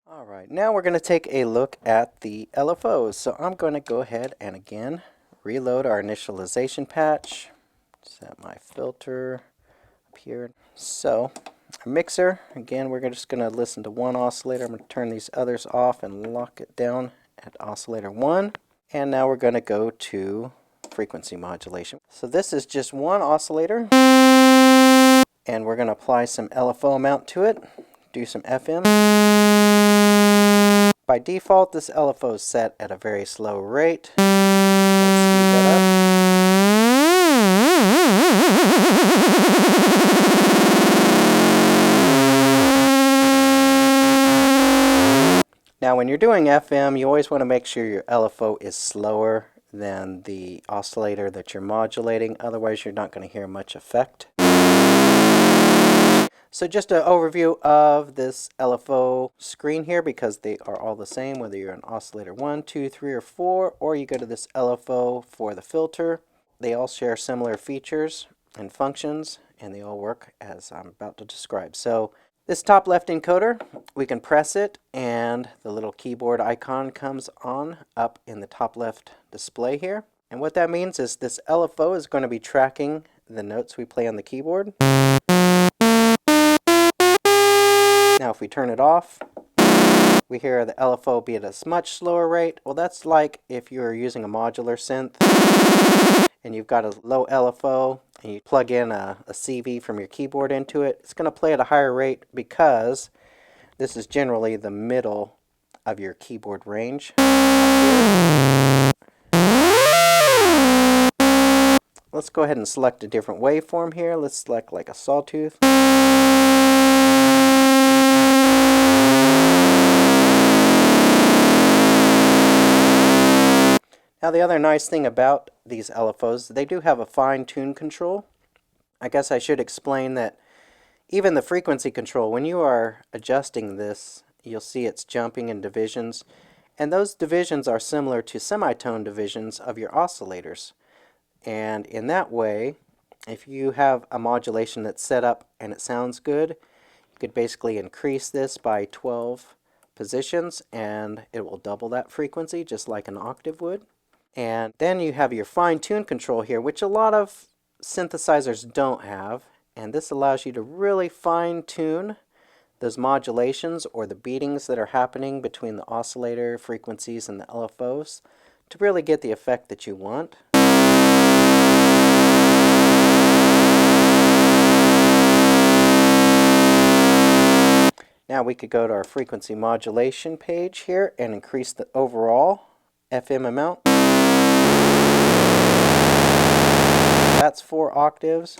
Alright, now we're going to take a look at the LFOs. So I'm going to go ahead and again reload our initialization patch. Set my filter up here. So our mixer, again we're just going to listen to one oscillator. I'm going to turn these others off and lock it down at oscillator 1. And now we're going to go to frequency modulation. So this is just one oscillator, and we're going to apply some LFO amount to it, do some FM. By default, this LFO is set at a very slow rate. Let's speed that up. Now when you're doing FM, you always want to make sure your LFO is slower than the oscillator that you're modulating, otherwise you're not going to hear much effect. So just an overview of this LFO screen here, because they are all the same whether you're an oscillator 1, 2, 3, or 4, or you go to this LFO for the filter. They all share similar features and functions, and they all work as I'm about to describe. So this top left encoder, we can press it and the little keyboard icon comes on up in the top left display here. And what that means is this LFO is going to be tracking the notes we play on the keyboard. Now if we turn it off, we hear the LFO be at a much slower rate. Well, that's like if you're using a modular synth and you've got a low LFO and you plug in a CV from your keyboard into it. It's going to play at a higher rate because this is generally the middle of your keyboard range. Let's go ahead and select a different waveform here. Let's select like a sawtooth. Now the other nice thing about these LFOs, they do have a fine-tune control. I guess I should explain that even the frequency control, when you are adjusting this, you'll see it's jumping in divisions, and those divisions are similar to semitone divisions of your oscillators. And in that way, if you have a modulation that's set up and it sounds good, you could basically increase this by 12 positions and it will double that frequency just like an octave would. And then you have your fine-tune control here, which a lot of synthesizers don't have, and this allows you to really fine-tune those modulations or the beatings that are happening between the oscillator frequencies and the LFOs to really get the effect that you want. Now we could go to our frequency modulation page here and increase the overall FM amount. That's 4 octaves.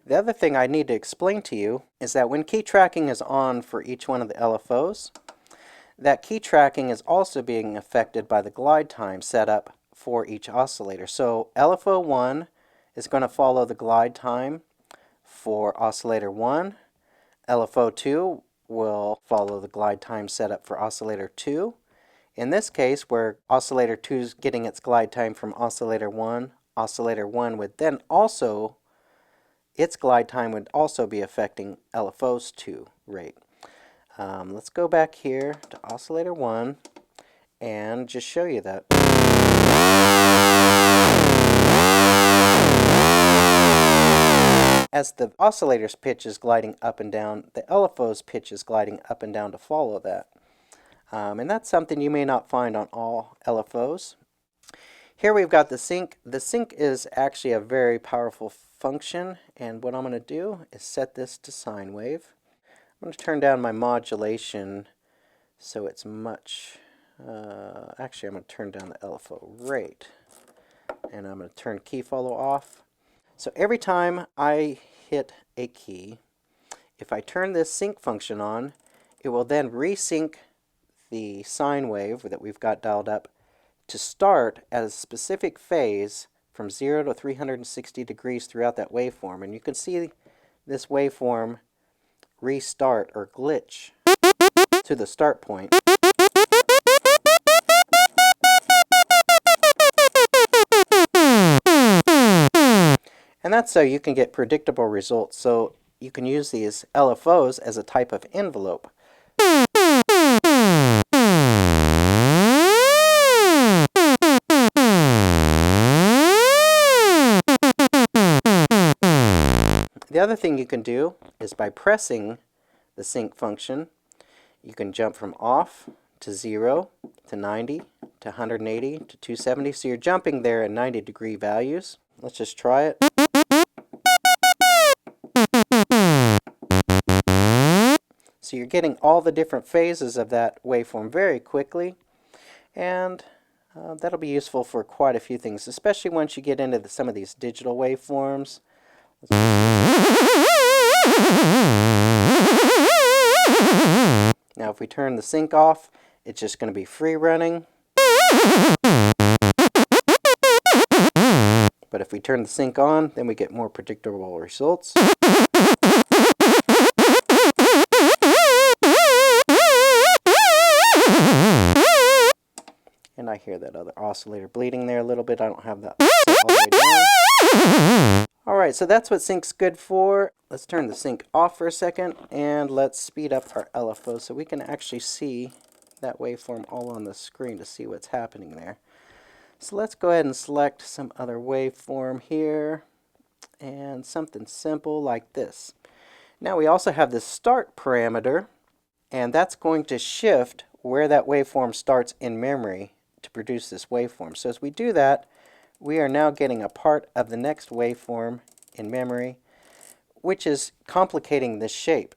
The other thing I need to explain to you is that when key tracking is on for each one of the LFOs, that key tracking is also being affected by the glide time set up for each oscillator. So LFO 1 is going to follow the glide time for oscillator 1. LFO 2 will follow the glide time set up for oscillator 2. In this case, where oscillator 2 is getting its glide time from oscillator 1 would then also, its glide time would also be affecting LFO's 2 rate. Let's go back here to oscillator 1 and just show you that. As the oscillator's pitch is gliding up and down, the LFO's pitch is gliding up and down to follow that. And that's something you may not find on all LFOs. Here we've got the sync. The sync is actually a very powerful function, and what I'm going to do is set this to sine wave. I'm going to turn down my modulation so it's much, actually I'm going to turn down the LFO rate, and I'm going to turn key follow off. So every time I hit a key, if I turn this sync function on, it will then resync the sine wave that we've got dialed up to start at a specific phase from 0 to 360 degrees throughout that waveform. And you can see this waveform restart or glitch to the start point. And that's so you can get predictable results. So you can use these LFOs as a type of envelope. The other thing you can do is by pressing the sync function, you can jump from off to 0 to 90 to 180 to 270. So you're jumping there at 90-degree values. Let's just try it. So you're getting all the different phases of that waveform very quickly, and that'll be useful for quite a few things, especially once you get into some of these digital waveforms. Now if we turn the sync off, it's just going to be free running. But if we turn the sync on, then we get more predictable results. And I hear that other oscillator bleeding there a little bit. I don't have that set all the way down. Alright, so that's what sync's good for. Let's turn the sync off for a second, and let's speed up our LFO so we can actually see that waveform all on the screen to see what's happening there. So let's go ahead and select some other waveform here, and something simple like this. Now we also have this start parameter, and that's going to shift where that waveform starts in memory to produce this waveform. So as we do that, we are now getting a part of the next waveform in memory, which is complicating this shape.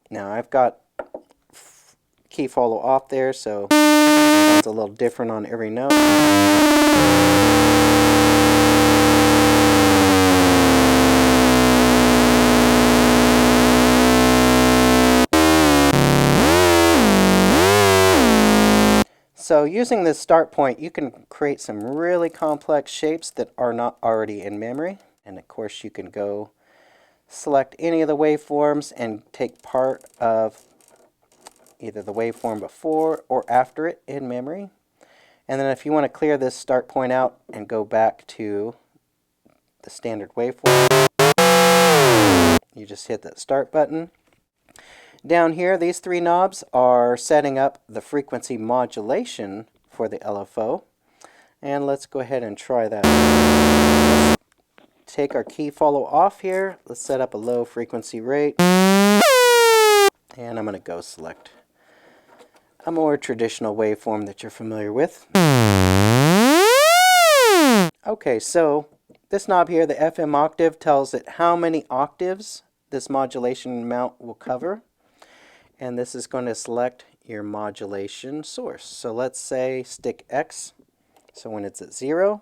Now I've got key follow off there, so it's a little different on every note. So using this start point, you can create some really complex shapes that are not already in memory. And of course you can go select any of the waveforms and take part of either the waveform before or after it in memory. And then if you want to clear this start point out and go back to the standard waveform, you just hit that start button. Down here, these three knobs are setting up the frequency modulation for the LFO. And let's go ahead and try that. Let's take our key follow off here. Let's set up a low frequency rate. And I'm going to go select a more traditional waveform that you're familiar with. Okay, so this knob here, the FM octave, tells it how many octaves this modulation amount will cover. And this is going to select your modulation source. So let's say stick X. So when it's at 0.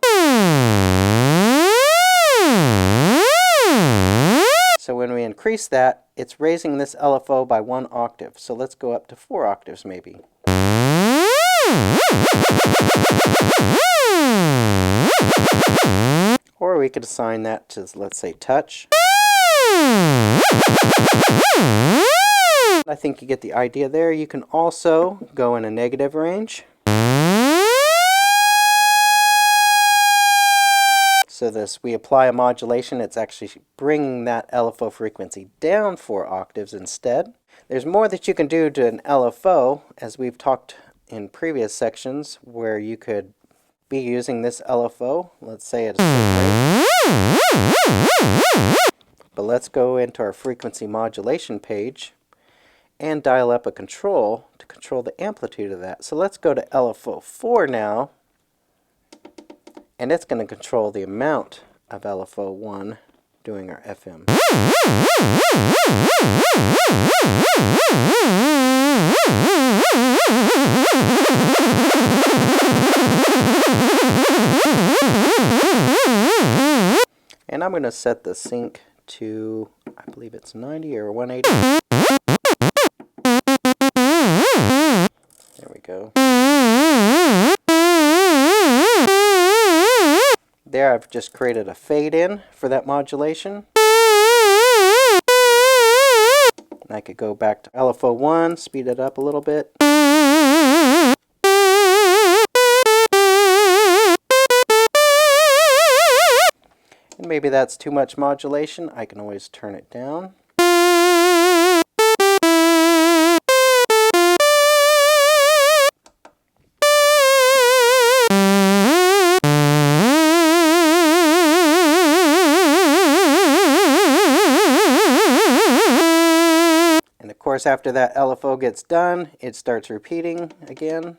So when we increase that, it's raising this LFO by 1 octave. So let's go up to 4 octaves maybe. Or we could assign that to, let's say, touch. I think you get the idea there. You can also go in a negative range. So we apply a modulation, it's actually bringing that LFO frequency down 4 octaves instead. There's more that you can do to an LFO, as we've talked in previous sections, where you could be using this LFO, let's say at a certain rate. But let's go into our frequency modulation page and dial up a control to control the amplitude of that. So let's go to LFO 4 now, and it's going to control the amount of LFO 1 doing our FM. And I'm going to set the sync to, I believe it's 90 or 180. There we go. there, I've just created a fade in for that modulation. And I could go back to LFO 1, speed it up a little bit. And maybe that's too much modulation. I can always turn it down. And of course, after that LFO gets done, it starts repeating again.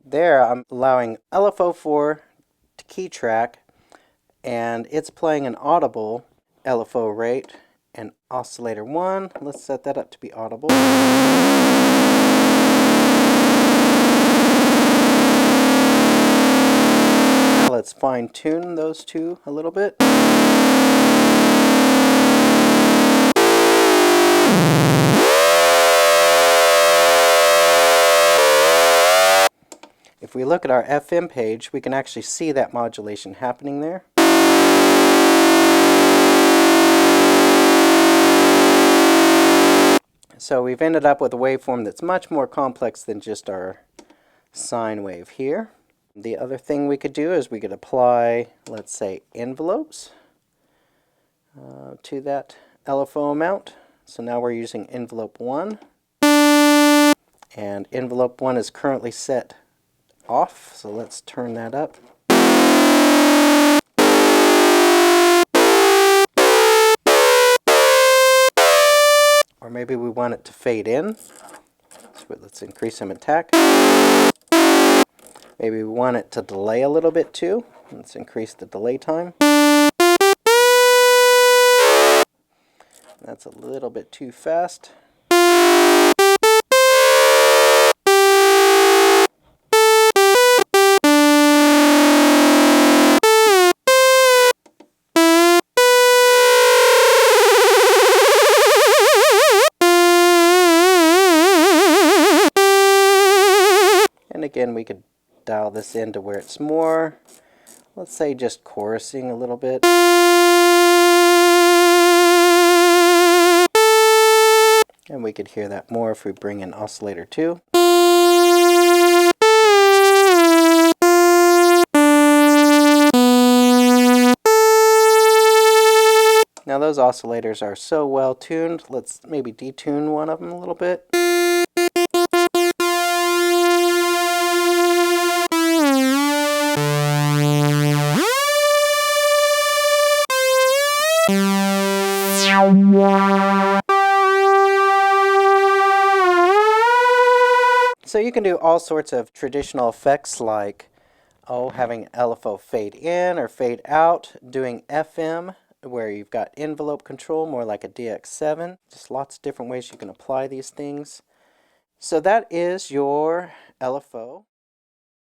There, I'm allowing LFO 4 to key track, and it's playing an audible LFO rate. And oscillator 1, let's set that up to be audible. Now let's fine tune those two a little bit. If we look at our FM page, we can actually see that modulation happening there. So we've ended up with a waveform that's much more complex than just our sine wave here. The other thing we could do is we could apply, let's say, envelopes to that LFO amount. So now we're using envelope 1. And envelope 1 is currently set off, so let's turn that up. Or maybe we want it to fade in. So let's increase some attack. Maybe we want it to delay a little bit too. Let's increase the delay time. That's a little bit too fast. Again, we could dial this in to where it's more, let's say, just chorusing a little bit. And we could hear that more if we bring in oscillator 2. Now those oscillators are so well tuned, let's maybe detune one of them a little bit. So you can do all sorts of traditional effects like, having LFO fade in or fade out, doing FM where you've got envelope control, more like a DX7. Just lots of different ways you can apply these things. So that is your LFO.